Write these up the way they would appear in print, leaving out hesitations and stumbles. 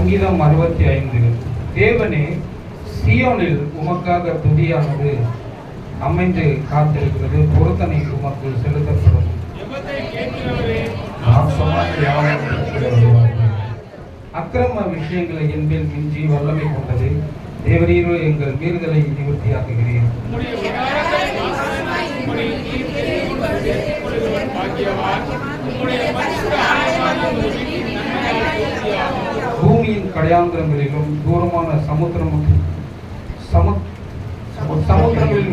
சங்கீதம் 65. தேவனே, சியோனில் உமக்காக துதியானது அமைந்து காத்திருக்கிறது, பொருத்தனை உமக்கு செலுத்தப்படும். அக்கிரம விஷயங்களை என்பில் மிஞ்சி வல்லமை கொண்டது. தேவரீரோ எங்கள் மீறுதலை நிவர்த்தியாக்குகிறீர். பூமியின் கடையாந்திரங்களிலும் தூரமான சமுத்திரங்களிலும்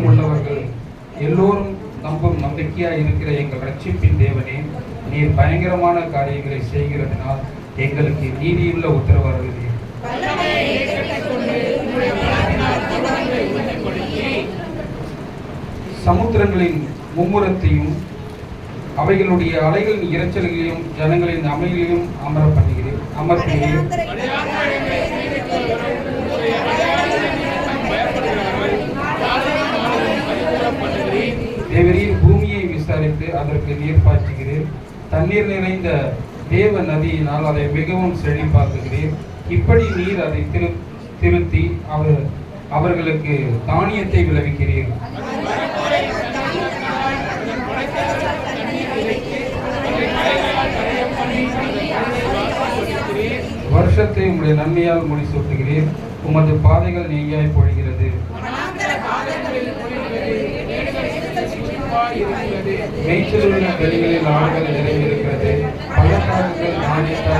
உள்ளவர்கள் எல்லோரும் நம்பும் நம்பிக்கையாய் இருக்கிற எங்கள் ரட்சிப்பின் தேவனே, நீர் பயங்கரமான காரியங்களை செய்கிறதுனால் எங்களுக்கு நீதியுள்ள உத்தரவு அருகிறீர். சமுத்திரங்களின் மும்முரத்தையும் அவைகளுடைய அலைகளின் இரைச்சல்களையும் ஜனங்களின் அமைதியையும் அமர்த்துகிறீர். தேவரீர் பூமியை விசாரித்து அதற்கு நீர் பாய்ச்சுகிறீர். தண்ணீர் நிறைந்த தேவ நதியினால் அதை மிகவும் செழிப்பாக்குகிறீர். இப்படி நீர் அதை திருத்தி அவர்களுக்கு தானியத்தை விளைவிக்கிறீர். வருஷத்தை உம்முடைய நன்மையால் முடிசூட்டுகிறீர். உமது பாதைகள் நெய்யாய் பொழிகிறது. மேய்ச்சலுள்ள வெளிகளில் ஆடுகள் நிறைந்திருக்கிறது. பள்ளத்தாக்குகள் மானியத்தால்